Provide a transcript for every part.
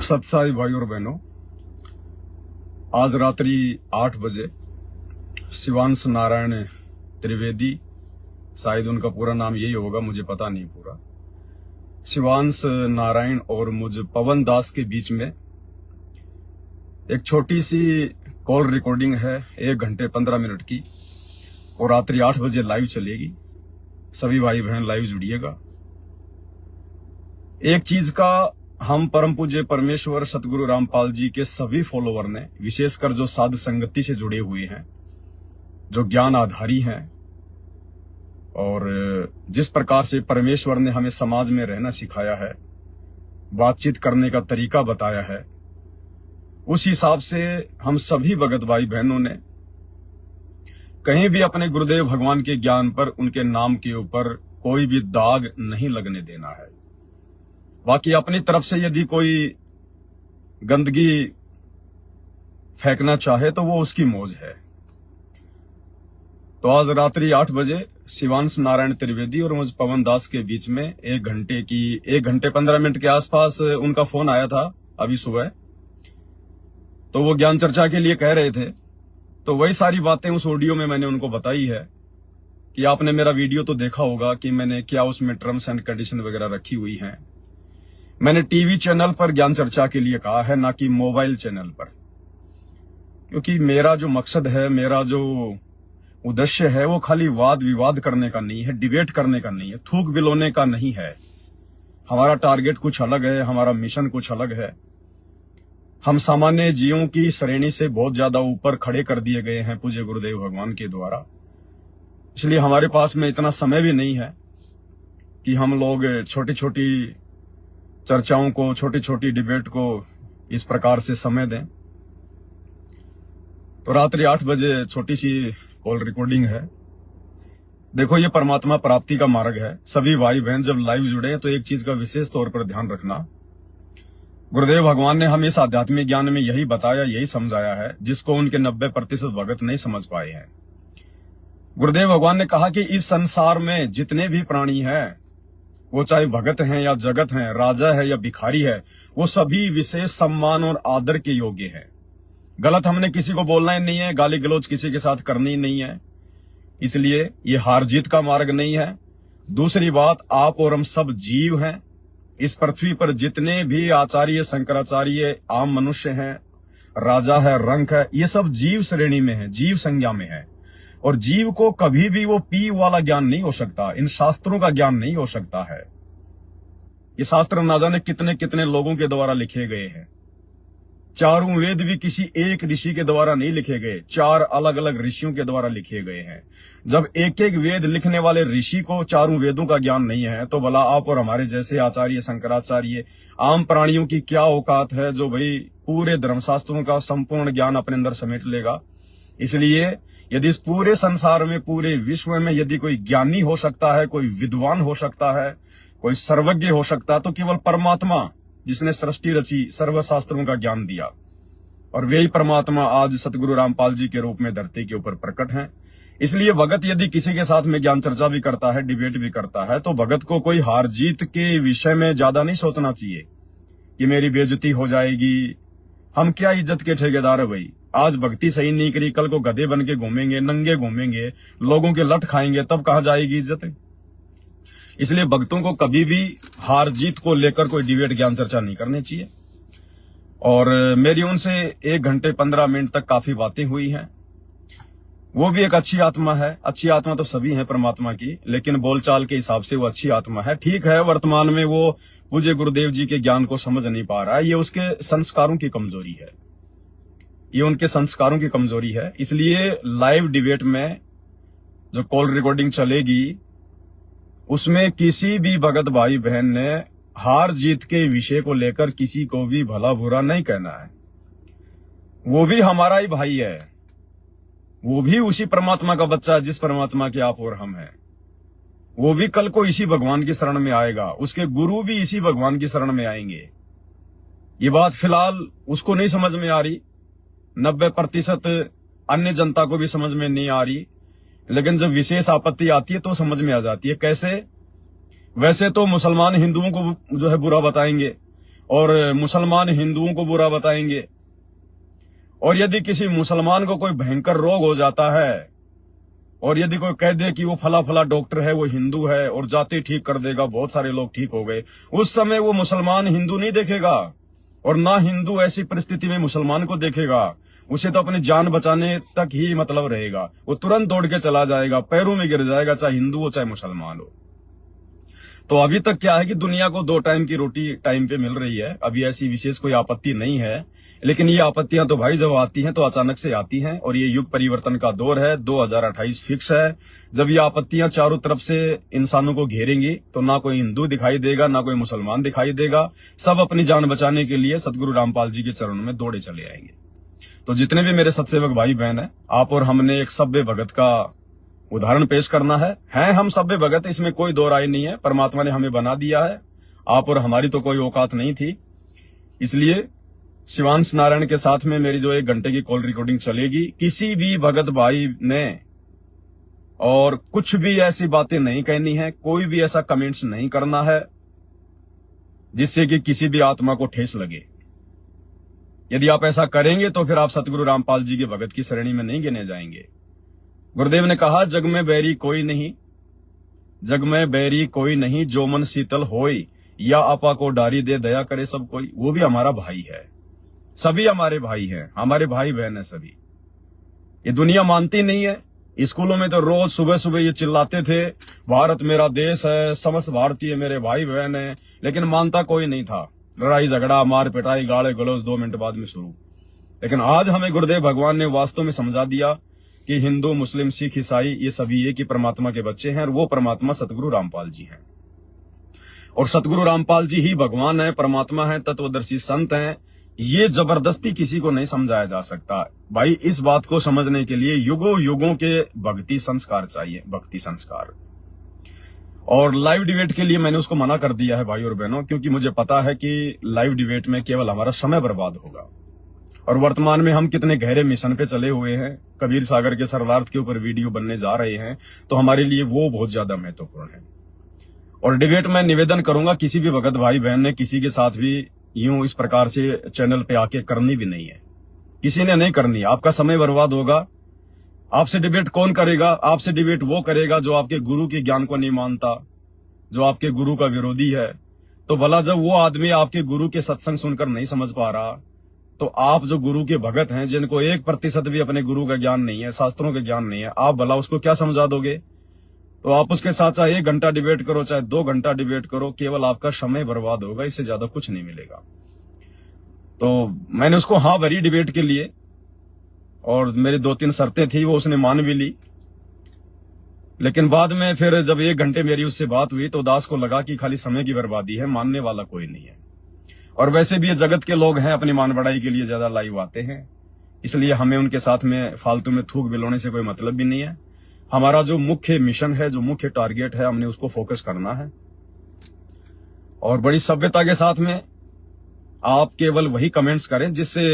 सत्साई भाई और बहनों, आज रात्रि 8 बजे शिवांश नारायण त्रिवेदी, शायद उनका पूरा नाम यही होगा, मुझे पता नहीं पूरा, शिवांश नारायण और मुझ पवन दास के बीच में एक छोटी सी कॉल रिकॉर्डिंग है 1 घंटे 15 मिनट की, और रात्रि 8 बजे लाइव चलेगी। सभी भाई बहन लाइव जुड़िएगा। एक चीज का हम परम पूज्य परमेश्वर सतगुरु रामपाल जी के सभी फॉलोवर ने, विशेषकर जो साध संगति से जुड़े हुए हैं, जो ज्ञान आधारी हैं, और जिस प्रकार से परमेश्वर ने हमें समाज में रहना सिखाया है, बातचीत करने का तरीका बताया है, उस हिसाब से हम सभी भगत भाई बहनों ने कहीं भी अपने गुरुदेव भगवान के ज्ञान पर, उनके नाम के ऊपर कोई भी दाग नहीं लगने देना है। बाकी अपनी तरफ से यदि कोई गंदगी फेंकना चाहे तो वो उसकी मौज है। तो आज रात्रि 8 बजे शिवांश नारायण त्रिवेदी और मुझ पवन दास के बीच में 1 घंटे 15 मिनट के आसपास उनका फोन आया था अभी सुबह। तो वो ज्ञान चर्चा के लिए कह रहे थे, तो वही सारी बातें उस ऑडियो में मैंने उनको बताई है कि आपने मेरा वीडियो तो देखा होगा कि मैंने क्या उसमें टर्म्स एंड कंडीशन वगैरह रखी हुई हैं। मैंने टीवी चैनल पर ज्ञान चर्चा के लिए कहा है, ना कि मोबाइल चैनल पर, क्योंकि मेरा जो मकसद है, मेरा जो उद्देश्य है, वो खाली वाद विवाद करने का नहीं है, डिबेट करने का नहीं है, थूक बिलोने का नहीं है। हमारा टारगेट कुछ अलग है, हमारा मिशन कुछ अलग है। हम सामान्य जीवों की श्रेणी से बहुत ज्यादा ऊपर खड़े कर दिए गए हैं पूज्य गुरुदेव भगवान के द्वारा। इसलिए हमारे पास में इतना समय भी नहीं है कि हम लोग छोटी छोटी चर्चाओं को, छोटी छोटी डिबेट को इस प्रकार से समय दें। तो रात्रि 8 बजे छोटी सी कॉल रिकॉर्डिंग है। देखो, ये परमात्मा प्राप्ति का मार्ग है। सभी भाई बहन जब लाइव जुड़े तो एक चीज का विशेष तौर पर ध्यान रखना, गुरुदेव भगवान ने हमें इस आध्यात्मिक ज्ञान में यही बताया, यही समझाया है, जिसको उनके 90% भगत नहीं समझ पाए हैं। गुरुदेव भगवान ने कहा कि इस संसार में जितने भी प्राणी हैं, वो चाहे भगत हैं या जगत हैं, राजा है या भिखारी है, वो सभी विशेष सम्मान और आदर के योग्य हैं। गलत हमने किसी को बोलना ही नहीं है, गाली गलौज किसी के साथ करनी ही नहीं है। इसलिए ये हार जीत का मार्ग नहीं है। दूसरी बात, आप और हम सब जीव हैं। इस पृथ्वी पर जितने भी आचार्य, शंकराचार्य, आम मनुष्य हैं, राजा है, रंक है, ये सब जीव श्रेणी में है, जीव संज्ञा में है। और जीव को कभी भी वो पी वाला ज्ञान नहीं हो सकता, इन शास्त्रों का ज्ञान नहीं हो सकता है। ये शास्त्र ना जाने कितने कितने लोगों के द्वारा लिखे गए हैं। चारों वेद भी किसी एक ऋषि के द्वारा नहीं लिखे गए, 4 अलग अलग ऋषियों के द्वारा लिखे गए हैं। जब एक एक वेद लिखने वाले ऋषि को चारों वेदों का ज्ञान नहीं है, तो भला आप और हमारे जैसे आचार्य, शंकराचार्य, आम प्राणियों की क्या औकात है, जो भाई पूरे धर्मशास्त्रों का संपूर्ण ज्ञान अपने अंदर समेट लेगा। इसलिए यदि इस पूरे संसार में, पूरे विश्व में यदि कोई ज्ञानी हो सकता है, कोई विद्वान हो सकता है, कोई सर्वज्ञ हो सकता है, तो केवल परमात्मा, जिसने सृष्टि रची, सर्वशास्त्रों का ज्ञान दिया। और वही परमात्मा आज सतगुरु रामपाल जी के रूप में धरती के ऊपर प्रकट हैं। इसलिए भगत यदि किसी के साथ में ज्ञान चर्चा भी करता है, डिबेट भी करता है, तो भगत को कोई हार जीत के विषय में ज्यादा नहीं सोचना चाहिए कि मेरी बेइज्जती हो जाएगी। हम क्या इज्जत के ठेकेदार है भाई। आज भक्ति सही नहीं करी, कल को गधे बन के घूमेंगे, नंगे घूमेंगे, लोगों के लट खाएंगे, तब कहां जाएगी इज्जत। इसलिए भक्तों को कभी भी हार जीत को लेकर कोई डिबेट, ज्ञान चर्चा नहीं करनी चाहिए। और मेरी उनसे 1 घंटे 15 मिनट तक काफी बातें हुई हैं। वो भी एक अच्छी आत्मा है। अच्छी आत्मा तो सभी है परमात्मा की, लेकिन बोलचाल के हिसाब से वो अच्छी आत्मा है। ठीक है, वर्तमान में वो पूज्य गुरुदेव जी के ज्ञान को समझ नहीं पा रहा है। ये उसके संस्कारों की कमजोरी है, ये उनके संस्कारों की कमजोरी है। इसलिए लाइव डिबेट में जो कॉल रिकॉर्डिंग चलेगी, उसमें किसी भी भगत भाई बहन ने हार जीत के विषय को लेकर किसी को भी भला बुरा नहीं कहना है। वो भी हमारा ही भाई है, वो भी उसी परमात्मा का बच्चा है जिस परमात्मा के आप और हम हैं। वो भी कल को इसी भगवान की शरण में आएगा, उसके गुरु भी इसी भगवान की शरण में आएंगे। ये बात फिलहाल उसको नहीं समझ में आ रही, 90% अन्य जनता को भी समझ में नहीं आ रही, लेकिन जब विशेष आपत्ति आती है तो समझ में आ जाती है। कैसे? वैसे तो मुसलमान हिंदुओं को जो है बुरा बताएंगे, और मुसलमान हिंदुओं को बुरा बताएंगे। और यदि किसी मुसलमान को कोई भयंकर रोग हो जाता है और यदि कोई कह दे कि वो फला फला डॉक्टर है, वो हिंदू है और जाते ठीक कर देगा, बहुत सारे लोग ठीक हो गए, उस समय वो मुसलमान हिंदू नहीं देखेगा और ना हिंदू ऐसी परिस्थिति में मुसलमान को देखेगा। उसे तो अपनी जान बचाने तक ही मतलब रहेगा, वो तुरंत दौड़ के चला जाएगा, पैरों में गिर जाएगा, चाहे हिंदू हो चाहे मुसलमान हो। तो अभी तक क्या है कि दुनिया को 2 टाइम की रोटी टाइम पे मिल रही है, अभी ऐसी विशेष कोई आपत्ति नहीं है। लेकिन ये आपत्तियां तो भाई जब आती हैं तो अचानक से आती हैं, और ये युग परिवर्तन का दौर है, 2028 फिक्स है। जब ये आपत्तियां चारों तरफ से इंसानों को घेरेंगी तो ना कोई हिंदू दिखाई देगा, ना कोई मुसलमान दिखाई देगा, सब अपनी जान बचाने के लिए सतगुरु रामपाल जी के चरणों में दौड़े चले आएंगे। तो जितने भी मेरे सत्सेवक भाई बहन है, आप और हमने एक सभ्य भगत का उदाहरण पेश करना है हम सभ्य भगत, इसमें कोई दो राय नहीं है। परमात्मा ने हमें बना दिया है, आप और हमारी तो कोई औकात नहीं थी। इसलिए शिवांश नारायण के साथ में मेरी जो 1 घंटे की कॉल रिकॉर्डिंग चलेगी, किसी भी भगत भाई ने और कुछ भी ऐसी बातें नहीं कहनी है, कोई भी ऐसा कमेंट्स नहीं करना है जिससे कि किसी भी आत्मा को ठेस लगे। यदि आप ऐसा करेंगे तो फिर आप सतगुरु रामपाल जी के भगत की श्रेणी में नहीं गिने जाएंगे। गुरुदेव ने कहा, जग में बैरी कोई नहीं, जग में बैरी कोई नहीं, जो मन शीतल होई, या आपा को डारी दे दया करे सब कोई। वो भी हमारा भाई है, सभी हमारे भाई हैं, हमारे भाई बहन है सभी। ये दुनिया मानती नहीं है। स्कूलों में तो रोज सुबह सुबह ये चिल्लाते थे, भारत मेरा देश है, समस्त भारतीय मेरे भाई बहन है, लेकिन मानता कोई नहीं था। लड़ाई झगड़ा, मार पिटाई, गाले गलौज 2 मिनट बाद में शुरू। लेकिन आज हमें गुरुदेव भगवान ने वास्तव में समझा दिया कि हिंदू, मुस्लिम, सिख, ईसाई ये सभी एक ही परमात्मा के बच्चे हैं, और वो परमात्मा सतगुरु रामपाल जी हैं। और सतगुरु रामपाल जी ही भगवान है, परमात्मा है, तत्वदर्शी संत हैं। ये जबरदस्ती किसी को नहीं समझाया जा सकता भाई। इस बात को समझने के लिए युगों युगों के भक्ति संस्कार चाहिए, भक्ति संस्कार। और लाइव डिबेट के लिए मैंने उसको मना कर दिया है भाई और बहनों, क्योंकि मुझे पता है कि लाइव डिबेट में केवल हमारा समय बर्बाद होगा। और वर्तमान में हम कितने गहरे मिशन पे चले हुए हैं, कबीर सागर के सरलार्थ के ऊपर वीडियो बनने जा रहे हैं, तो हमारे लिए वो बहुत ज्यादा महत्वपूर्ण है। और डिबेट में निवेदन करूंगा, किसी भी भगत भाई बहन ने किसी के साथ भी यूं इस प्रकार से चैनल पे आके करनी भी नहीं है, किसी ने नहीं करनी। आपका समय बर्बाद होगा। आपसे डिबेट कौन करेगा? आपसे डिबेट वो करेगा जो आपके गुरु के ज्ञान को नहीं मानता, जो आपके गुरु का विरोधी है। तो भला जब वो आदमी आपके गुरु के सत्संग सुनकर नहीं समझ पा रहा, तो आप जो गुरु के भगत हैं, जिनको 1% भी अपने गुरु का ज्ञान नहीं है, शास्त्रों का ज्ञान नहीं है, आप भला उसको क्या समझा दोगे? तो आप उसके साथ चाहे 1 घंटा डिबेट करो, चाहे 2 घंटा डिबेट करो, केवल आपका समय बर्बाद होगा, इससे ज्यादा कुछ नहीं मिलेगा। तो मैंने उसको हाँ भरी डिबेट के लिए, और मेरी 2-3 शर्तें थी, वो उसने मान भी ली। लेकिन बाद में फिर जब 1 घंटे मेरी उससे बात हुई तो दास को लगा कि खाली समय की बर्बादी है, मानने वाला कोई नहीं है। और वैसे भी ये जगत के लोग हैं, अपनी मान बढ़ाई के लिए ज्यादा लाइव आते हैं, इसलिए हमें उनके साथ में फालतू में थूक बिलोने से कोई मतलब भी नहीं है। हमारा जो मुख्य मिशन है, जो मुख्य टारगेट है, हमने उसको फोकस करना है। और बड़ी सभ्यता के साथ में आप केवल वही कमेंट्स करें जिससे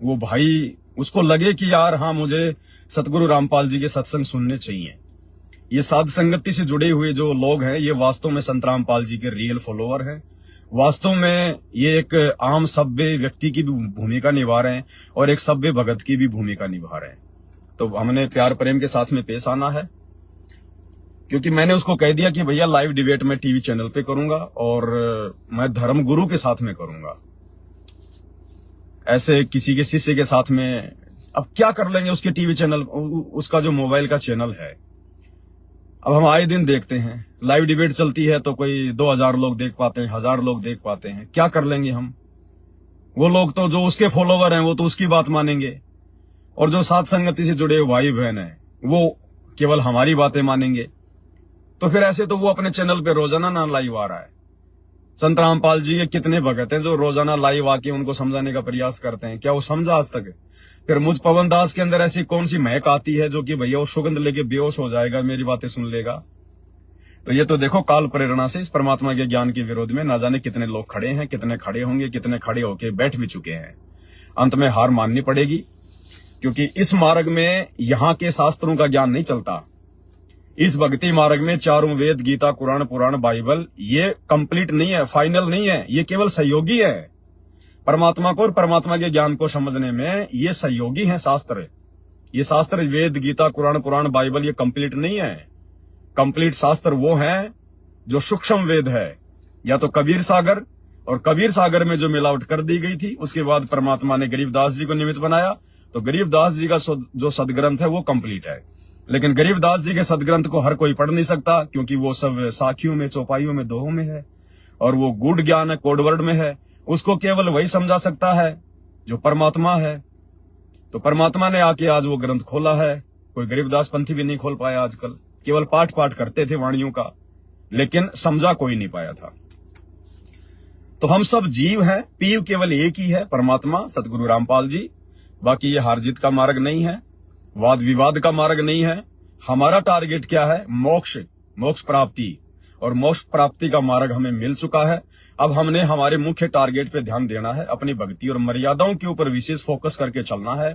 वो भाई उसको लगे कि यार हाँ, मुझे सतगुरु रामपाल जी के सत्संग सुनने चाहिए। ये साध संगति से जुड़े हुए जो लोग हैं, ये वास्तव में संत रामपाल जी के रियल फॉलोअर हैं। वास्तव में ये एक आम सभ्य व्यक्ति की भी भूमिका निभा रहे हैं और एक सभ्य भगत की भी भूमिका निभा रहे हैं। तो हमने प्यार प्रेम के साथ में पेश आना है, क्योंकि मैंने उसको कह दिया कि भैया लाइव डिबेट मैं टीवी चैनल पे करूंगा और मैं धर्म गुरु के साथ में करूंगा, ऐसे किसी के शिष्य के साथ में। अब क्या कर लेंगे उसके टीवी चैनल, उसका जो मोबाइल का चैनल है। अब हम आए दिन देखते हैं लाइव डिबेट चलती है तो कोई 2000 लोग देख पाते हैं, 1000 लोग देख पाते हैं। क्या कर लेंगे हम? वो लोग तो जो उसके फॉलोवर हैं वो तो उसकी बात मानेंगे, और जो साथ संगति से जुड़े हुए भाई बहन हैं वो केवल हमारी बातें मानेंगे। तो फिर ऐसे तो वो अपने चैनल पे रोजाना ना लाइव आ रहा है। संत रामपाल जी के कितने भगत हैं जो रोजाना लाइव आके उनको समझाने का प्रयास करते हैं, क्या वो समझा आज तक? फिर मुझ पवन दास के अंदर ऐसी कौन सी महक आती है जो कि भैया वो सुगंध लेके बेहोश हो जाएगा, मेरी बातें सुन लेगा? तो ये तो देखो, काल प्रेरणा से इस परमात्मा के ज्ञान के विरोध में ना जाने कितने लोग खड़े हैं, कितने खड़े होंगे, कितने खड़े होके बैठ भी चुके हैं। अंत में हार माननी पड़ेगी, क्योंकि इस मार्ग में यहाँ के शास्त्रों का ज्ञान नहीं चलता। इस भक्ति मार्ग में चारों वेद, गीता, कुरान, पुराण, बाइबल ये कंप्लीट नहीं है, फाइनल नहीं है, ये केवल सहयोगी है। परमात्मा को और परमात्मा के ज्ञान को समझने में ये सहयोगी हैं शास्त्र। ये शास्त्र वेद, गीता, कुरान, पुराण, बाइबल ये कंप्लीट नहीं है। कंप्लीट शास्त्र वो है जो सूक्ष्म वेद है, या तो कबीर सागर, और कबीर सागर में जो मिलावट कर दी गई थी उसके बाद परमात्मा ने गरीबदास जी को निमित्त बनाया, तो गरीबदास जी का जो सदग्रंथ है वो कंप्लीट है। लेकिन गरीबदास जी के सदग्रंथ को हर कोई पढ़ नहीं सकता, क्योंकि वो सब साखियों में, चौपाइयों में, दोहों में है, और वो गूढ़ ज्ञान है, कोडवर्ड में है। उसको केवल वही समझा सकता है जो परमात्मा है। तो परमात्मा ने आके आज वो ग्रंथ खोला है। कोई गरीबदास पंथी भी नहीं खोल पाया आजकल, केवल पाठ पाठ करते थे वाणियों का, लेकिन समझा कोई नहीं पाया था। तो हम सब जीव हैं, पीव केवल एक ही है, परमात्मा सतगुरु रामपाल जी। बाकी ये हार जीत का मार्ग नहीं है, वाद विवाद का मार्ग नहीं है। हमारा टारगेट क्या है? मोक्ष, मोक्ष प्राप्ति, और मोक्ष प्राप्ति का मार्ग हमें मिल चुका है। अब हमने हमारे मुख्य टारगेट पे ध्यान देना है, अपनी भक्ति और मर्यादाओं के ऊपर विशेष फोकस करके चलना है।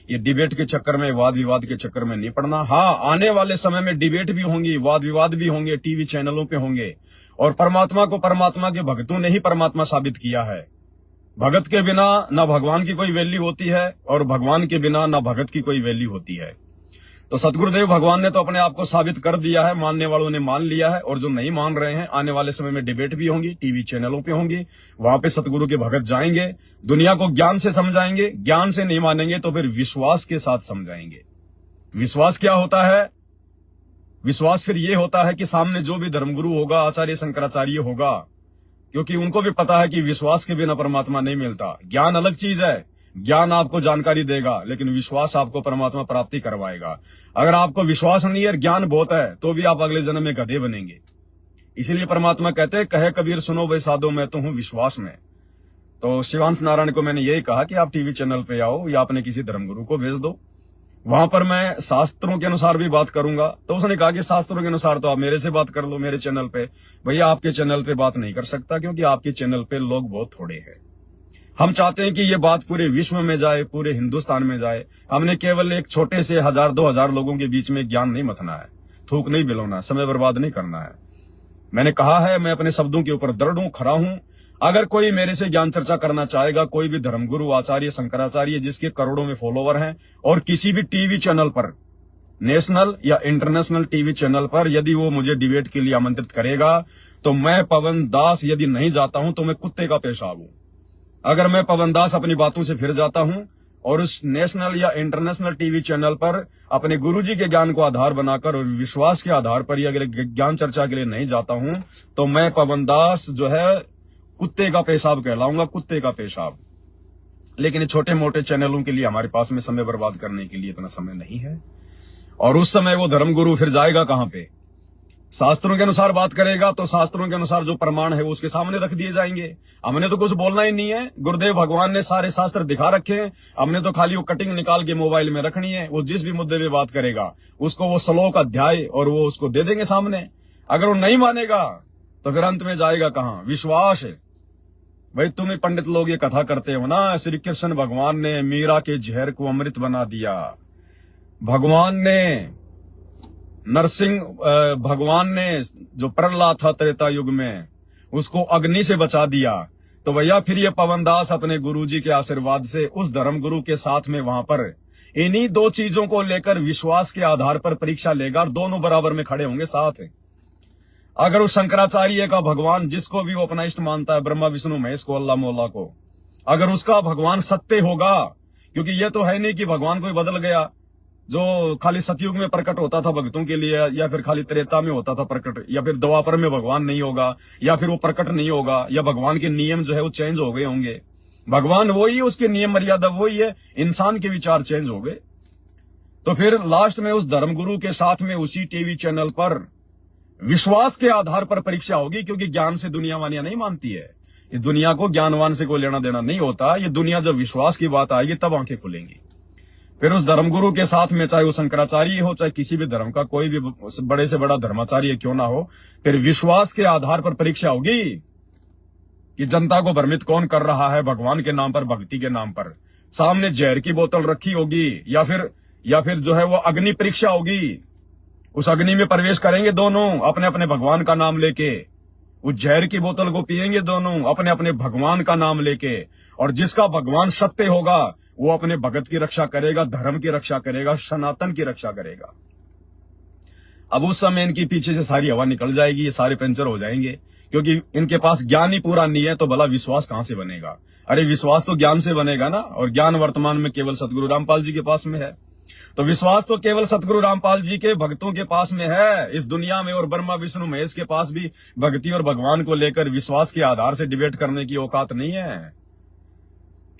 ये डिबेट के चक्कर में, वाद विवाद के चक्कर में नहीं पड़ना। हाँ, आने वाले समय में डिबेट भी होंगी, वाद विवाद भी होंगे, टीवी चैनलों पे होंगे, और परमात्मा को परमात्मा के भक्तों ने ही परमात्मा साबित किया है। भगत के बिना ना भगवान की कोई वैल्यू होती है, और भगवान के बिना ना भगत की कोई वैल्यू होती है। तो सतगुरुदेव भगवान ने तो अपने आप को साबित कर दिया है, मानने वालों ने मान लिया है, और जो नहीं मान रहे हैं, आने वाले समय में डिबेट भी होंगी, टीवी चैनलों पे होंगी, वहां पे सतगुरु के भगत जाएंगे, दुनिया को ज्ञान से समझाएंगे। ज्ञान से नहीं मानेंगे तो फिर विश्वास के साथ समझाएंगे। विश्वास क्या होता है? विश्वास फिर ये होता है कि सामने जो भी धर्मगुरु होगा, आचार्य शंकराचार्य होगा, क्योंकि उनको भी पता है कि विश्वास के बिना परमात्मा नहीं मिलता। ज्ञान अलग चीज है, ज्ञान आपको जानकारी देगा, लेकिन विश्वास आपको परमात्मा प्राप्ति करवाएगा। अगर आपको विश्वास नहीं है, ज्ञान बहुत है, तो भी आप अगले जन्म में गधे बनेंगे। इसीलिए परमात्मा कहते हैं, कहे कबीर सुनो भाई साधो, मैं तो हूं विश्वास में। तो शिवांश नारायण को मैंने यही कहा कि आप टीवी चैनल पे आओ या अपने किसी धर्मगुरु को भेज दो, वहां पर मैं शास्त्रों के अनुसार भी बात करूंगा। तो उसने कहा कि शास्त्रों के अनुसार तो आप मेरे से बात कर लो, मेरे चैनल पे। भैया आपके चैनल पे बात नहीं कर सकता, क्योंकि आपके चैनल पे लोग बहुत थोड़े हैं। हम चाहते हैं कि ये बात पूरे विश्व में जाए, पूरे हिंदुस्तान में जाए। हमने केवल एक छोटे से 1000-2000 लोगों के बीच में ज्ञान नहीं मथना है, थूक नहीं बिलोना, समय बर्बाद नहीं करना है। मैंने कहा है, मैं अपने शब्दों के ऊपर दृढ़ हूं, खरा हूं। अगर कोई मेरे से ज्ञान चर्चा करना चाहेगा, कोई भी धर्मगुरु, आचार्य, शंकराचार्य जिसके करोड़ों में फॉलोवर हैं, और किसी भी टीवी चैनल पर, नेशनल या इंटरनेशनल टीवी चैनल पर यदि वो मुझे डिबेट के लिए आमंत्रित करेगा, तो मैं पवन दास यदि नहीं जाता हूं तो मैं कुत्ते का पेशाब हूं। अगर मैं पवन दास अपनी बातों से फिर जाता हूं और उस नेशनल या इंटरनेशनल टीवी चैनल पर अपने गुरुजी के ज्ञान को आधार बनाकर और विश्वास के आधार पर अगर ज्ञान चर्चा के लिए नहीं जाता हूं, तो मैं पवन दास जो है कुत्ते का पेशाब कहलाऊंगा, कुत्ते का पेशाब। लेकिन छोटे मोटे चैनलों के लिए हमारे पास में समय बर्बाद करने के लिए इतना समय नहीं है। और उस समय वो धर्मगुरु फिर जाएगा कहां पे? शास्त्रों के अनुसार बात करेगा, तो शास्त्रों के अनुसार जो प्रमाण है वो उसके सामने रख दिए जाएंगे। हमने तो कुछ बोलना ही नहीं है, गुरुदेव भगवान ने सारे शास्त्र दिखा रखे हैं। हमने तो खाली वो कटिंग निकाल के मोबाइल में रखनी है। वो जिस भी मुद्दे पे बात करेगा उसको वो श्लोक, अध्याय और वो उसको दे देंगे सामने। अगर वो नहीं मानेगा तो फिर अंत में जाएगा कहां? विश्वास। भाई तुम पंडित लोग ये कथा करते हो ना, श्री कृष्ण भगवान ने मीरा के जहर को अमृत बना दिया, भगवान ने नरसिंह भगवान ने जो प्रहलाद था त्रेता युग में उसको अग्नि से बचा दिया। तो भैया फिर ये पवनदास अपने गुरुजी के आशीर्वाद से उस धर्मगुरु के साथ में वहां पर इन्हीं दो चीजों को लेकर विश्वास के आधार पर परीक्षा लेगा और दोनों बराबर में खड़े होंगे साथ। अगर उस शंकराचार्य का भगवान, जिसको भी वो अपना इष्ट मानता है, ब्रह्मा विष्णु महेश को, अल्लाह मौला को, अगर उसका भगवान सत्य होगा, क्योंकि ये तो है नहीं कि भगवान कोई बदल गया, जो खाली सतयुग में प्रकट होता था भक्तों के लिए, या फिर खाली त्रेता में होता था प्रकट, या फिर द्वापर में भगवान नहीं होगा, या फिर वो प्रकट नहीं होगा, या भगवान के नियम जो है वो चेंज हो गए होंगे। भगवान वही, उसके नियम मर्यादा वही है, इंसान के विचार चेंज हो गए। तो फिर लास्ट में उस धर्मगुरु के साथ में उसी टीवी चैनल पर विश्वास के आधार पर परीक्षा होगी, क्योंकि ज्ञान से दुनिया वानिया नहीं मानती है। ये दुनिया को ज्ञानवान से कोई लेना देना नहीं होता। ये दुनिया जब विश्वास की बात आएगी तब आंखें खुलेंगी। फिर उस धर्मगुरु के साथ में, चाहे वो शंकराचार्य हो, चाहे किसी भी धर्म का कोई भी बड़े से बड़ा धर्माचार्य क्यों ना हो, फिर विश्वास के आधार पर परीक्षा होगी कि जनता को भ्रमित कौन कर रहा है भगवान के नाम पर, भक्ति के नाम पर। सामने जहर की बोतल रखी होगी, या फिर जो है वो अग्नि परीक्षा होगी। उस अग्नि में प्रवेश करेंगे दोनों अपने अपने भगवान का नाम लेके। उस जहर की बोतल को पिएंगे दोनों अपने अपने भगवान का नाम लेके। और जिसका भगवान सत्य होगा वो अपने भगत की रक्षा करेगा, धर्म की रक्षा करेगा, सनातन की रक्षा करेगा। अब उस समय इनकी पीछे से सारी हवा निकल जाएगी, ये सारे पंचर हो जाएंगे, क्योंकि इनके पास ज्ञान ही पूरा नहीं है। तो भला विश्वास कहां से बनेगा? अरे विश्वास तो ज्ञान से बनेगा ना, और ज्ञान वर्तमान में केवल सतगुरु रामपाल जी के पास में है। तो विश्वास तो केवल सतगुरु रामपाल जी के भक्तों के पास में है इस दुनिया में। और ब्रह्मा विष्णु महेश के पास भी भक्ति और भगवान को लेकर विश्वास के आधार से डिबेट करने की औकात नहीं है।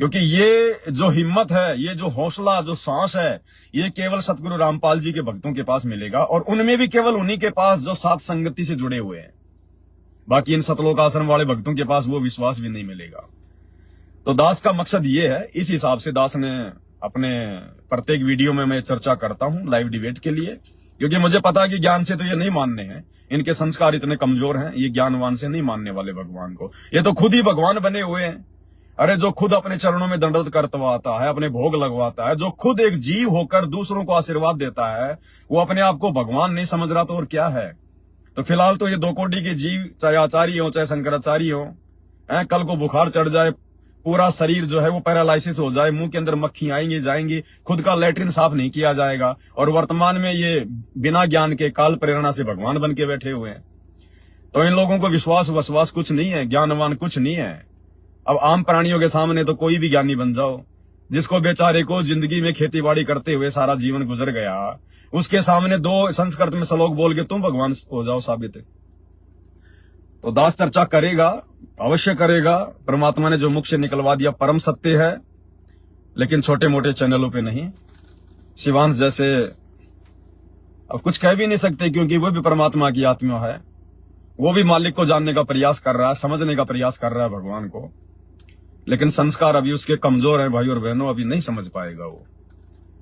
क्योंकि ये जो हिम्मत है, ये जो हौसला, जो सांस है, ये केवल सतगुरु रामपाल जी के भक्तों के पास मिलेगा। और उनमें भी केवल उन्हीं के पास जो सात संगति से जुड़े हुए हैं। बाकी इन सतलोक आश्रम वाले भक्तों के पास वो विश्वास भी नहीं मिलेगा। तो दास का मकसद ये है, इस हिसाब से दास ने अपने प्रत्येक वीडियो में मैं चर्चा करता हूं लाइव डिबेट के लिए, क्योंकि मुझे पता है कि ज्ञान से तो ये नहीं मानने हैं, इनके संस्कार इतने कमजोर हैं, ये ज्ञानवान से नहीं मानने वाले भगवान को। ये तो खुद ही भगवान बने हुए हैं। अरे जो खुद अपने चरणों में दंडवत करवाता है, अपने भोग लगवाता है, जो खुद एक जीव होकर दूसरों को आशीर्वाद देता है, वो अपने आप को भगवान नहीं समझ रहा तो और क्या है? तो फिलहाल तो ये दो कोटि के जीव, चाहे आचार्य हो चाहे शंकराचार्य हो, कल को बुखार चढ़ जाए, पूरा शरीर जो है वो पैरालाइसिस हो जाए, मुंह के अंदर मक्खी आएंगी जाएंगी, खुद का लैट्रिन साफ नहीं किया जाएगा, और वर्तमान में ये बिना ज्ञान के काल प्रेरणा से भगवान बन के बैठे हुए हैं। तो इन लोगों को विश्वास वसवास कुछ नहीं है, ज्ञानवान कुछ नहीं है। अब आम प्राणियों के सामने तो कोई भी ज्ञानी बन जाओ, जिसको बेचारे को जिंदगी में खेती बाड़ी करते हुए सारा जीवन गुजर गया, उसके सामने दो संस्कृत में श्लोक बोल के तुम भगवान हो जाओ साबित है। तो दास चर्चा करेगा, अवश्य करेगा। परमात्मा ने जो मुख से निकलवा दिया परम सत्य है, लेकिन छोटे मोटे चैनलों पे नहीं। शिवांश जैसे अब कुछ कह भी नहीं सकते, क्योंकि वो भी परमात्मा की आत्मा है, वो भी मालिक को जानने का प्रयास कर रहा है, समझने का प्रयास कर रहा है भगवान को, लेकिन संस्कार अभी उसके कमजोर है भाई और बहनों, अभी नहीं समझ पाएगा वो।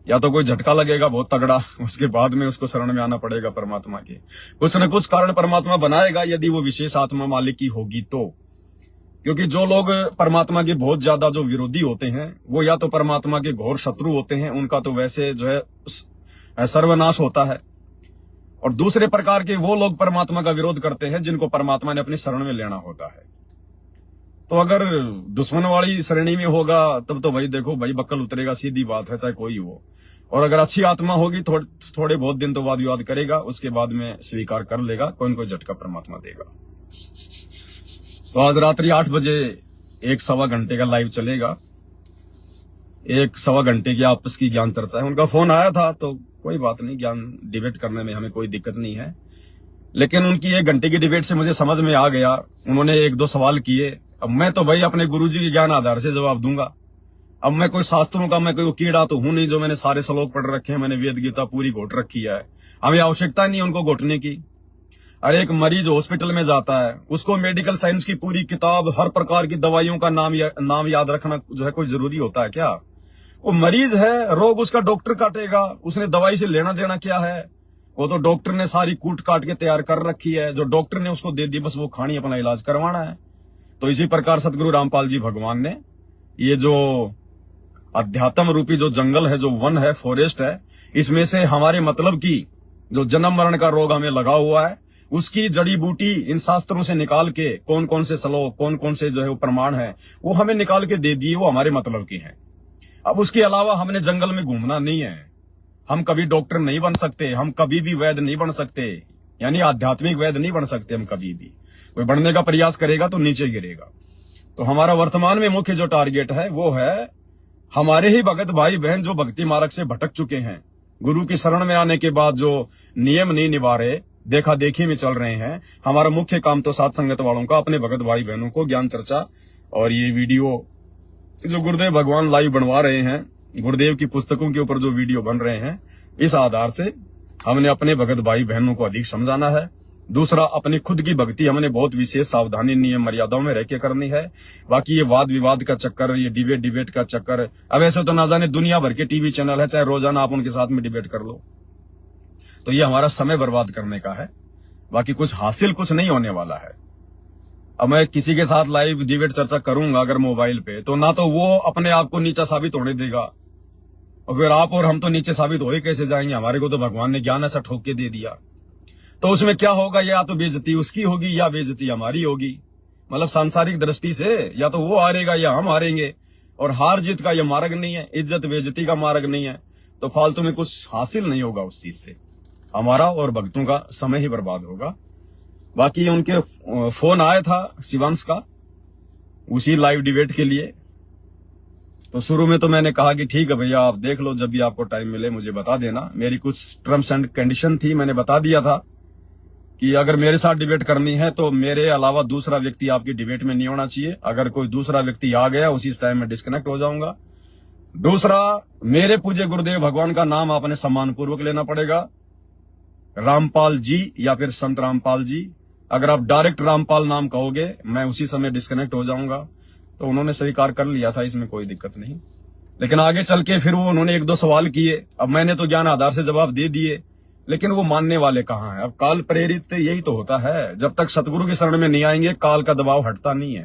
या तो कोई झटका लगेगा बहुत तगड़ा, उसके बाद में उसको शरण में आना पड़ेगा परमात्मा के। कुछ न कुछ कारण परमात्मा बनाएगा, यदि वो विशेष आत्मा मालिक की होगी तो। क्योंकि जो लोग परमात्मा के बहुत ज्यादा जो विरोधी होते हैं, वो या तो परमात्मा के घोर शत्रु होते हैं, उनका तो वैसे जो है सर्वनाश होता है। और दूसरे प्रकार के वो लोग परमात्मा का विरोध करते हैं, जिनको परमात्मा ने अपनी शरण में लेना होता है। तो अगर दुश्मन वाली श्रेणी में होगा तब तो भाई देखो भाई बक्कल उतरेगा, सीधी बात है, चाहे कोई हो। और अगर अच्छी आत्मा होगी थोड़े बहुत दिन तो वाद विवाद करेगा, उसके बाद में स्वीकार कर लेगा, कोई न कोई झटका परमात्मा देगा। तो आज रात्रि 8 बजे 1-1.25 घंटे का लाइव चलेगा। 1-1.25 घंटे की आपस की ज्ञान चर्चा है। उनका फोन आया था तो कोई बात नहीं, ज्ञान डिबेट करने में हमें कोई दिक्कत नहीं है। लेकिन उनकी 1 घंटे की डिबेट से मुझे समझ में आ गया, उन्होंने 1-2 सवाल किए। अब मैं तो भाई अपने गुरुजी के ज्ञान आधार से जवाब दूंगा। अब मैं कोई शास्त्रों का मैं कोई कीड़ा तो हूं नहीं जो मैंने सारे श्लोक पढ़ रखे हैं, मैंने वेद गीता पूरी घोट रखी है। हमें आवश्यकता नहीं है उनको घोटने की। अरे एक मरीज हॉस्पिटल में जाता है, उसको मेडिकल साइंस की पूरी किताब, हर प्रकार की दवाइयों का नाम याद रखना जो है कोई जरूरी होता है क्या? वो मरीज है, रोग उसका डॉक्टर काटेगा, उसने दवाई से लेना देना क्या है? वो तो डॉक्टर ने सारी कूट काट के तैयार कर रखी है, जो डॉक्टर ने उसको दे दी बस वो खानी, अपना इलाज करवाना है। तो इसी प्रकार सतगुरु रामपाल जी भगवान ने ये जो अध्यात्म रूपी जो जंगल है, जो वन है, फॉरेस्ट है, इसमें से हमारे मतलब की जो जन्म मरण का रोग हमें लगा हुआ है, उसकी जड़ी बूटी इन शास्त्रों से निकाल के कौन कौन से श्लोक, कौन कौन से जो है वो प्रमाण है, वो हमें निकाल के दे दिए, वो हमारे मतलब के हैं। अब उसके अलावा हमने जंगल में घूमना नहीं है। हम कभी डॉक्टर नहीं बन सकते, हम कभी भी वैद्य नहीं बन सकते, यानी आध्यात्मिक वैद्य नहीं बन सकते हम कभी भी। कोई बनने का प्रयास करेगा तो नीचे गिरेगा। तो हमारा वर्तमान में मुख्य जो टारगेट है वो है हमारे ही भगत भाई बहन जो भक्ति मार्ग से भटक चुके हैं, गुरु की शरण में आने के बाद जो नियम नहीं निभा रहे, देखा देखी में चल रहे हैं। हमारा मुख्य काम तो साथ संगत वालों का, अपने भगत भाई बहनों को ज्ञान चर्चा और ये वीडियो जो गुरुदेव भगवान लाइव बनवा रहे हैं, गुरुदेव की पुस्तकों के ऊपर जो वीडियो बन रहे हैं, इस आधार से हमने अपने भगत भाई बहनों को अधिक समझाना है। दूसरा, अपनी खुद की भक्ति हमने बहुत विशेष सावधानी नियम मर्यादाओं में रह के करनी है। बाकी ये वाद विवाद का चक्कर, ये डिबेट का चक्कर, अब ऐसे तो ना जाने दुनिया भर के टीवी चैनल है, चाहे रोजाना आप उनके साथ में डिबेट कर लो, तो ये हमारा समय बर्बाद करने का है। बाकी कुछ हासिल कुछ नहीं होने वाला है। अब मैं किसी के साथ लाइव डिबेट चर्चा करूंगा अगर मोबाइल पे, तो ना तो वो अपने आप को नीचा साबित होने देगा, और फिर आप और हम तो नीचे साबित हो ही कैसे जाएंगे, हमारे को तो भगवान ने ज्ञान ऐसा ठोक के दे दिया। तो उसमें क्या होगा, या तो बेइज्जती उसकी होगी या बेइज्जती हमारी होगी। मतलब सांसारिक दृष्टि से या तो वो हारेगा या हम हारेंगे, और हार जीत का ये मार्ग नहीं है, इज्जत बेइज्जती का मार्ग नहीं है। तो फालतू में कुछ हासिल नहीं होगा उस चीज से, हमारा और भक्तों का समय ही बर्बाद होगा। बाकी उनके फोन आया था शिवांश का उसी लाइव डिबेट के लिए। तो शुरू में तो मैंने कहा कि ठीक है भैया, आप देख लो, जब भी आपको टाइम मिले मुझे बता देना। मेरी कुछ टर्म्स एंड कंडीशन थी, मैंने बता दिया था कि अगर मेरे साथ डिबेट करनी है तो मेरे अलावा दूसरा व्यक्ति आपकी डिबेट में नहीं होना चाहिए। अगर कोई दूसरा व्यक्ति आ गया उसी टाइम में डिस्कनेक्ट हो जाऊंगा। दूसरा, मेरे पूज्य गुरुदेव भगवान का नाम आपने सम्मान पूर्वक लेना पड़ेगा, रामपाल जी या फिर संत रामपाल जी। अगर आप डायरेक्ट रामपाल नाम कहोगे मैं उसी समय डिस्कनेक्ट हो जाऊंगा। तो उन्होंने स्वीकार कर लिया था, इसमें कोई दिक्कत नहीं। लेकिन आगे चल के फिर वो उन्होंने 1-2 सवाल किए। अब मैंने तो ज्ञान आधार से जवाब दे दिए, लेकिन वो मानने वाले कहाँ हैं। अब काल प्रेरित यही तो होता है, जब तक सतगुरु की शरण में नहीं आएंगे काल का दबाव हटता नहीं है।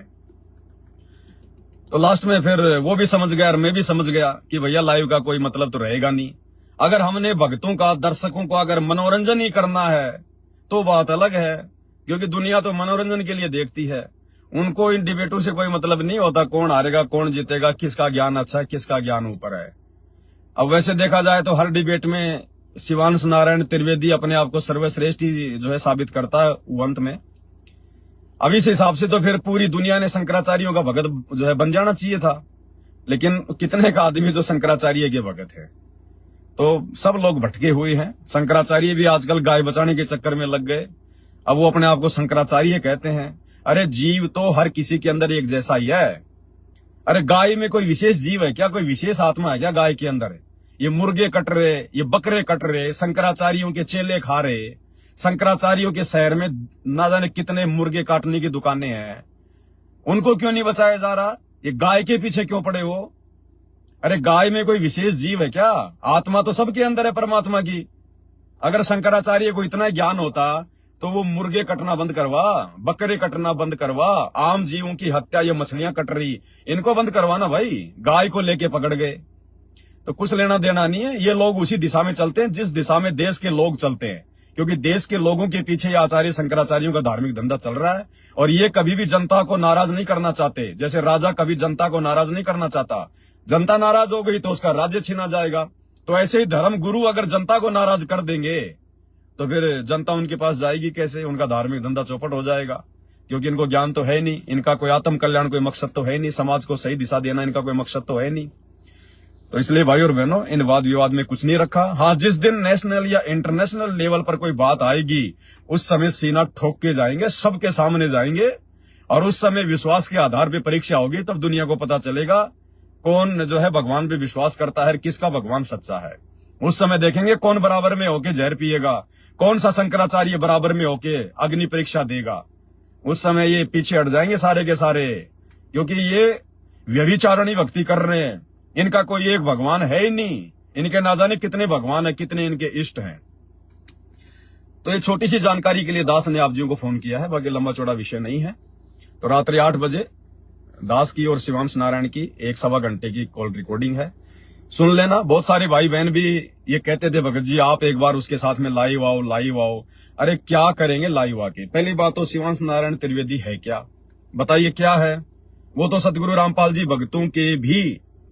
तो लास्ट में फिर वो भी समझ गया और मैं भी समझ गया कि भैया लाइव का कोई मतलब तो रहेगा नहीं। अगर हमने भक्तों का, दर्शकों को अगर मनोरंजन ही करना है तो बात अलग है, क्योंकि दुनिया तो मनोरंजन के लिए देखती है। उनको इन डिबेटों से कोई मतलब नहीं होता कौन हारेगा कौन जीतेगा, किसका ज्ञान अच्छा है किसका ज्ञान ऊपर है। अब वैसे देखा जाए तो हर डिबेट में शिवांश नारायण त्रिवेदी अपने आप को सर्वश्रेष्ठ ही जो है साबित करता है अंत में। अब इस हिसाब से तो फिर पूरी दुनिया ने शंकराचार्यों का भगत जो है बन जाना चाहिए था, लेकिन कितने का आदमी जो शंकराचार्य के भगत है। तो सब लोग भटके हुए हैं। शंकराचार्य भी आजकल गाय बचाने के चक्कर में लग गए। अब वो अपने आप को शंकराचार्य कहते हैं। अरे जीव तो हर किसी के अंदर एक जैसा ही है। अरे गाय में कोई विशेष जीव है क्या, कोई विशेष आत्मा है क्या गाय के अंदर? ये मुर्गे कट रहे, ये बकरे कट रहे, शंकराचार्यों के चेले खा रहे। शंकराचार्यों के शहर में ना जाने कितने मुर्गे काटने की दुकानें हैं, उनको क्यों नहीं बचाया जा रहा? ये गाय के पीछे क्यों पड़े हो? अरे गाय में कोई विशेष जीव है क्या? आत्मा तो सबके अंदर है परमात्मा की। अगर शंकराचार्य को इतना ज्ञान होता तो वो मुर्गे कटना बंद करवा, बकरे कटना बंद करवा, आम जीवों की हत्या, ये मछलियां कट रही, इनको बंद करवाना भाई। गाय को लेके पकड़ गए तो कुछ लेना देना नहीं है। ये लोग उसी दिशा में चलते हैं जिस दिशा में देश के लोग चलते हैं, क्योंकि देश के लोगों के पीछे आचार्य शंकराचार्यों का धार्मिक धंधा चल रहा है। और ये कभी भी जनता को नाराज नहीं करना चाहते। जैसे राजा कभी जनता को नाराज नहीं करना चाहता, जनता नाराज हो गई तो उसका राज्य छीना जाएगा। तो ऐसे ही धर्म गुरु अगर जनता को नाराज कर देंगे तो फिर जनता उनके पास जाएगी कैसे? उनका धार्मिक धंधा चौपट हो जाएगा, क्योंकि इनको ज्ञान तो है नहीं, इनका कोई आत्म कल्याण कोई मकसद तो है नहीं, समाज को सही दिशा देना इनका कोई मकसद तो है नहीं। तो इसलिए भाई और बहनों, इन वाद विवाद में कुछ नहीं रखा। हाँ, जिस दिन नेशनल या इंटरनेशनल लेवल पर कोई बात आएगी उस समय सीना ठोक के जाएंगे, सबके सामने जाएंगे, और उस समय विश्वास के आधार पर परीक्षा होगी। तब दुनिया को पता चलेगा कौन जो है भगवान पे विश्वास करता है, किसका भगवान सच्चा है। उस समय देखेंगे कौन बराबर में होके जहर पिएगा, कौन सा शंकराचार्य बराबर में होके अग्नि परीक्षा देगा। उस समय ये पीछे हट जाएंगे सारे के सारे, क्योंकि ये व्यभिचारणी भक्ति कर रहे हैं। इनका कोई एक भगवान है ही नहीं, इनके ना जाने कितने भगवान है, कितने इनके इष्ट हैं। तो ये छोटी सी जानकारी के लिए दास ने आप जी को फोन किया है, बाकी लंबा चौड़ा विषय नहीं है। तो रात्रि 8 बजे दास की और शिवांश नारायण की 1-1.25 घंटे की कॉल रिकॉर्डिंग है, सुन लेना। बहुत सारे भाई बहन भी ये कहते थे भगत जी आप एक बार उसके साथ में लाइव आओ। अरे क्या करेंगे लाइव आके? पहली बात तो शिवांश नारायण त्रिवेदी है क्या, बताइए क्या है? वो तो सतगुरु रामपाल जी भगतों के भी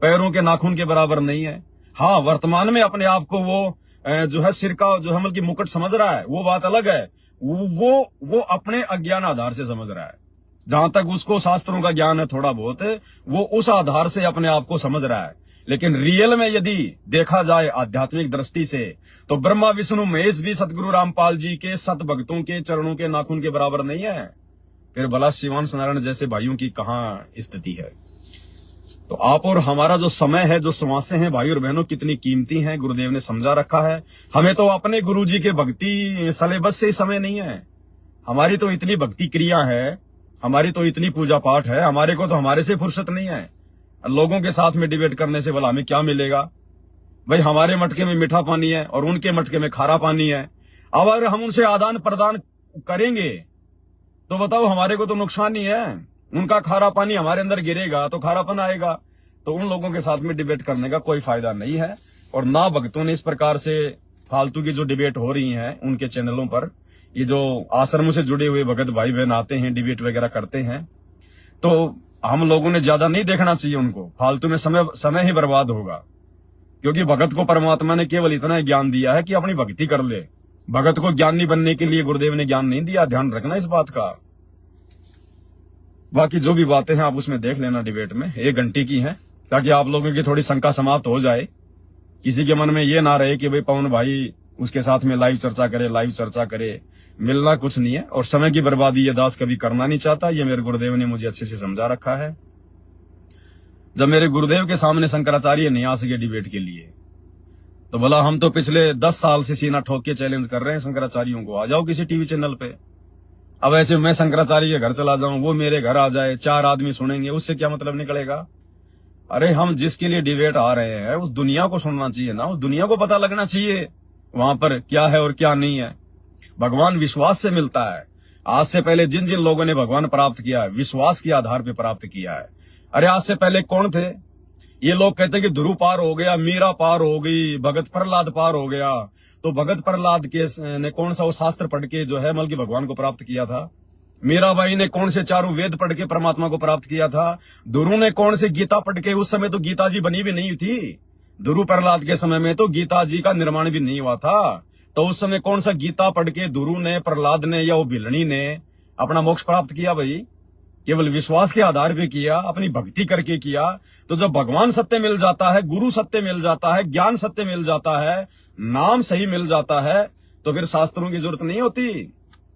पैरों के नाखून के बराबर नहीं है। हाँ, वर्तमान में अपने आप को वो जो है सिर का जो है मतलब मुकुट समझ रहा है, वो बात अलग है। वो अपने अज्ञान आधार से समझ रहा है। जहां तक उसको शास्त्रों का ज्ञान है थोड़ा बहुत, वो उस आधार से अपने आप को समझ रहा है। लेकिन रियल में यदि देखा जाए आध्यात्मिक दृष्टि से तो ब्रह्मा विष्णु महेश भी सतगुरु रामपाल जी के सत भक्तों के चरणों के नाखून के बराबर नहीं है। फिर भला शिवांश नारायण जैसे भाइयों की कहां स्थिति है? तो आप और हमारा जो समय है, जो श्वासें हैं भाई और बहनों, कितनी कीमती हैं, गुरुदेव ने समझा रखा है। हमें तो अपने गुरुजी के भक्ति सलेबस से ही समय नहीं है। हमारी तो इतनी भक्ति क्रिया है, हमारी तो इतनी पूजा पाठ है, हमारे को तो हमारे से फुर्सत नहीं है। लोगों के साथ में डिबेट करने से भला हमें क्या मिलेगा? भाई हमारे मटके में मीठा पानी है और उनके मटके में खारा पानी है। अब अगर हम उनसे आदान प्रदान करेंगे तो बताओ हमारे को तो नुकसान ही है। उनका खारा पानी हमारे अंदर गिरेगा तो खारापन आएगा। तो उन लोगों के साथ में डिबेट करने का कोई फायदा नहीं है। और ना भक्तों ने इस प्रकार से फालतू की जो डिबेट हो रही है उनके चैनलों पर, ये जो आश्रमों से जुड़े हुए भगत भाई बहन आते हैं डिबेट वगैरह करते हैं, तो हम लोगों ने ज्यादा नहीं देखना चाहिए उनको। फालतू में समय ही बर्बाद होगा, क्योंकि भगत को परमात्मा ने केवल इतना ज्ञान दिया है कि अपनी भक्ति कर ले। भगत को ज्ञानी बनने के लिए गुरुदेव ने ज्ञान नहीं दिया, ध्यान रखना इस बात का। बाकी जो भी बातें हैं आप उसमें देख लेना, डिबेट में 1 घंटे की हैं, ताकि आप लोगों की थोड़ी शंका समाप्त हो जाए। किसी के मन में ये ना रहे कि भाई पवन भाई उसके साथ में लाइव चर्चा करे। मिलना कुछ नहीं है, और समय की बर्बादी ये दास कभी करना नहीं चाहता। ये मेरे गुरुदेव ने मुझे अच्छे से समझा रखा है। जब मेरे गुरुदेव के सामने शंकराचार्य नहीं आ सके डिबेट के लिए, तो बोला हम तो पिछले 10 साल से सीना ठोक के चैलेंज कर रहे हैं शंकराचार्यों को, आ जाओ किसी टीवी चैनल पे। अब ऐसे मैं शंकराचार्य के घर चला जाऊं, वो मेरे घर आ जाए, 4 आदमी सुनेंगे, उससे क्या मतलब निकलेगा? अरे हम जिसके लिए डिबेट आ रहे हैं उस दुनिया को सुनना चाहिए ना, उस दुनिया को पता लगना चाहिए वहां पर क्या है और क्या नहीं है। भगवान विश्वास से मिलता है। आज से पहले जिन जिन लोगों ने भगवान प्राप्त किया है, विश्वास के आधार पर प्राप्त किया है। अरे आज से पहले कौन थे? ये लोग कहते हैं कि ध्रुव पार हो गया, मीरा पार हो गई, भगत प्रहलाद पार हो गया। तो भगत प्रहलाद के ने कौन सा वो शास्त्र पढ़ के जो है मतलब भगवान को प्राप्त किया था? मीराबाई ने कौन से 4 वेद पढ़ के परमात्मा को प्राप्त किया था? ध्रुव ने कौन से गीता पढ़ के? उस समय तो गीता जी बनी भी नहीं थी। ध्रुव प्रहलाद के समय में तो गीता जी का निर्माण भी नहीं हुआ था। तो उस समय कौन सा गीता पढ़ के ध्रुव ने, प्रहलाद ने या वो भिलनी ने अपना मोक्ष प्राप्त किया? भाई केवल विश्वास के आधार पे किया, अपनी भक्ति करके किया। तो जब भगवान सत्य मिल जाता है, गुरु सत्य मिल जाता है, ज्ञान सत्य मिल जाता है, नाम सही मिल जाता है, तो फिर शास्त्रों की जरूरत नहीं होती।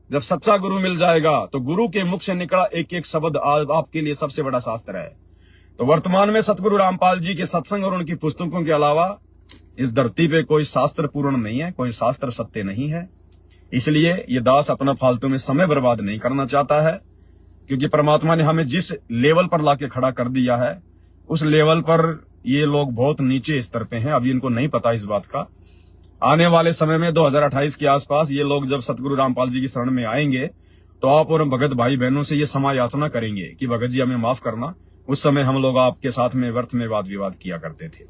जब सच्चा गुरु मिल जाएगा तो गुरु के मुख से निकला एक एक शब्द आपके लिए सबसे बड़ा शास्त्र है। तो वर्तमान में सतगुरु रामपाल जी के सत्संग और उनकी पुस्तकों के अलावा इस धरती पे कोई शास्त्र पूर्ण नहीं है, कोई शास्त्र सत्य नहीं है। इसलिए ये दास अपना फालतू में समय बर्बाद नहीं करना चाहता है, क्योंकि परमात्मा ने हमें जिस लेवल पर लाके खड़ा कर दिया है उस लेवल पर ये लोग बहुत नीचे स्तर पे हैं। अभी इनको नहीं पता इस बात का। आने वाले समय में 2028 के आसपास ये लोग जब सतगुरु रामपाल जी की शरण में आएंगे तो आप और भगत भाई बहनों से ये क्षमा याचना करेंगे कि भगत जी हमें माफ करना, उस समय हम लोग आपके साथ में व्यर्थ में वाद विवाद किया करते थे।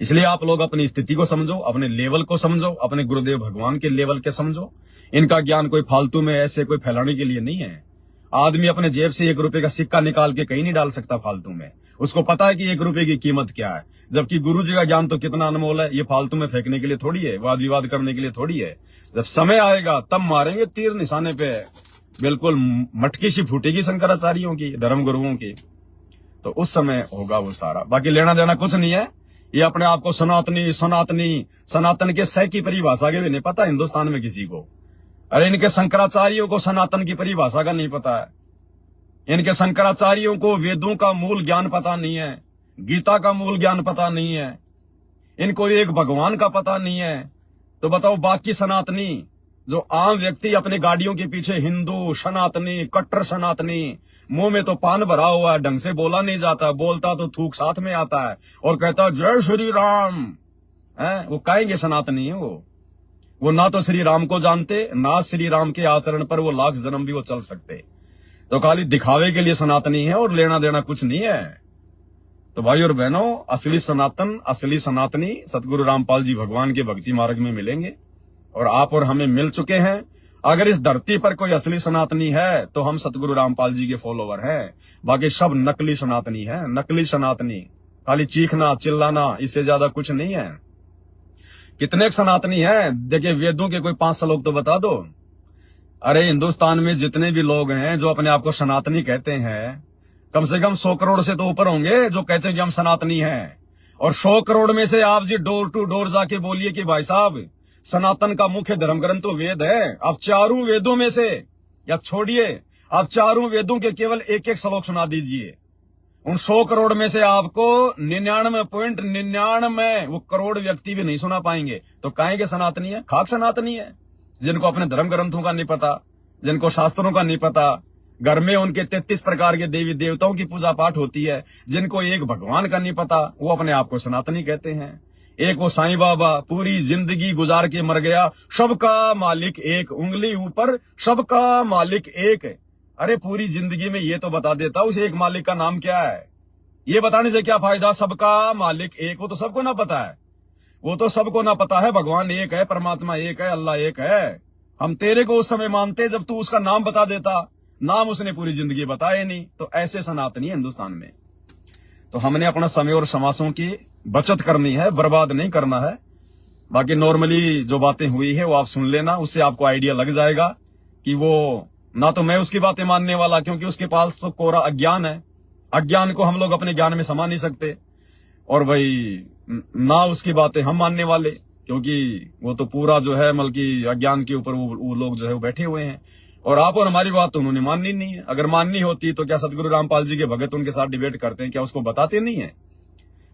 इसलिए आप लोग अपनी स्थिति को समझो, अपने लेवल को समझो, अपने गुरुदेव भगवान के लेवल के समझो। इनका ज्ञान कोई फालतू में ऐसे कोई फैलाने के लिए नहीं है। आदमी अपने जेब से 1 रुपए का सिक्का निकाल के कहीं नहीं डाल सकता फालतू में। उसको पता है कि 1 रुपए की कीमत क्या है, जबकि गुरु जी का ज्ञान तो कितना अनमोल है। ये फालतू में फेंकने के लिए थोड़ी है, वाद विवाद करने के लिए थोड़ी है। जब समय आएगा तब मारेंगे तीर निशाने पे, बिल्कुल मटकी सी फूटेगी शंकराचार्यों की, धर्म गुरुओं की। तो उस समय होगा वो सारा। बाकी लेना देना कुछ नहीं है। ये अपने आप को सनातन के सह की परिभाषा के भी नहीं पता हिंदुस्तान में किसी को। अरे इनके शंकराचार्यों को सनातन की परिभाषा का नहीं पता है। इनके शंकराचार्यों को वेदों का मूल ज्ञान पता नहीं है, गीता का मूल ज्ञान पता नहीं है, इनको एक भगवान का पता नहीं है। तो बताओ बाकी सनातनी जो आम व्यक्ति अपने गाड़ियों के पीछे हिंदू सनातनी, कट्टर सनातनी, मुंह में तो पान भरा हुआ है, ढंग से बोला नहीं जाता, बोलता तो थूक साथ में आता है और कहता जय श्री राम है। वो कहेंगे सनातनी है वो ना तो श्री राम को जानते, ना श्री राम के आचरण पर वो लाख जन्म भी वो चल सकते। तो खाली दिखावे के लिए सनातनी है और लेना देना कुछ नहीं है। तो भाई और बहनों, असली सनातन, असली सनातनी सतगुरु रामपाल जी भगवान के भक्ति मार्ग में मिलेंगे और आप और हमें मिल चुके हैं। अगर इस धरती पर कोई असली सनातनी है तो हम सतगुरु रामपाल जी के फॉलोवर हैं। बाकी सब नकली सनातनी है, नकली सनातनी, खाली चीखना चिल्लाना, इससे ज्यादा कुछ नहीं है। कितने सनातनी हैं? देखिए वेदों के कोई 5 श्लोक तो बता दो। अरे हिंदुस्तान में जितने भी लोग हैं जो अपने आप को सनातनी कहते हैं, कम से कम 100 करोड़ से तो ऊपर होंगे जो कहते हैं कि हम सनातनी हैं। और 100 करोड़ में से आप जी डोर टू डोर जाके बोलिए कि भाई साहब सनातन का मुख्य धर्म ग्रंथ तो वेद है। आप 4 वेदों में से, या छोड़िए, आप 4 वेदों के केवल 1-1 श्लोक सुना दीजिए। उन 100 करोड़ में से आपको 99.99 वो करोड़ व्यक्ति भी नहीं सुना पाएंगे। तो कहेंगे सनातनी है, खाक सनातनी है, जिनको अपने धर्म ग्रंथों का नहीं पता, जिनको शास्त्रों का नहीं पता। घर में उनके 33 प्रकार के देवी देवताओं की पूजा पाठ होती है, जिनको एक भगवान का नहीं पता, वो अपने आप को सनातनी कहते हैं। एक वो साईं बाबा पूरी जिंदगी गुजार के मर गया, सबका मालिक एक, उंगली ऊपर सबका मालिक एक। अरे पूरी जिंदगी में ये तो बता देता उस एक मालिक का नाम क्या है। ये बताने से क्या फायदा, सबका मालिक एक, वो तो सबको ना पता है। वो तो सबको ना पता है, भगवान एक है, परमात्मा एक है, अल्लाह एक है। हम तेरे को उस समय मानते जब तू उसका नाम बता देता, नाम उसने पूरी जिंदगी बताए नहीं। तो ऐसे सनातनी हिंदुस्तान में। तो हमने अपना समय और समासों की बचत करनी है, बर्बाद नहीं करना है। बाकी नॉर्मली जो बातें हुई है वो आप सुन लेना, उससे आपको आइडिया लग जाएगा कि वो ना तो मैं उसकी बातें मानने वाला, क्योंकि उसके पास तो कोरा अज्ञान है। अज्ञान को हम लोग अपने ज्ञान में समा नहीं सकते। और भाई ना उसकी बातें हम मानने वाले, क्योंकि वो तो पूरा जो है बल्कि अज्ञान के ऊपर वो लोग जो है वो बैठे हुए हैं। और आप और हमारी बात तो उन्होंने माननी नहीं है। अगर माननी होती तो क्या सदगुरु रामपाल जी के भगत उनके साथ डिबेट करते हैं? क्या उसको बताते नहीं है?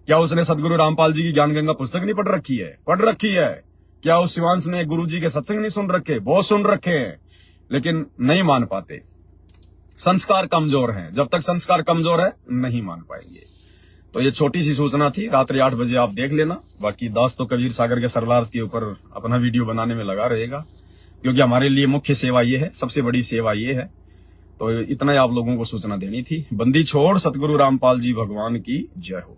क्या उसने सदगुरु रामपाल जी की ज्ञान गंगा पुस्तक नहीं पढ़ रखी है? पढ़ रखी है। क्या उस शिवांश ने गुरु जी के सत्संग नहीं सुन रखे? बहुत सुन रखे हैं, लेकिन नहीं मान पाते। संस्कार कमजोर हैं। जब तक संस्कार कमजोर है नहीं मान पाएंगे। तो ये छोटी सी सूचना थी। रात्रि 8 बजे आप देख लेना। बाकी दास तो कबीर सागर के सरलार के ऊपर अपना वीडियो बनाने में लगा रहेगा, क्योंकि हमारे लिए मुख्य सेवा ये है, सबसे बड़ी सेवा ये है। तो इतना ही आप लोगों को सूचना देनी थी। बंदी छोड़, सतगुरु रामपाल जी भगवान की जय हो।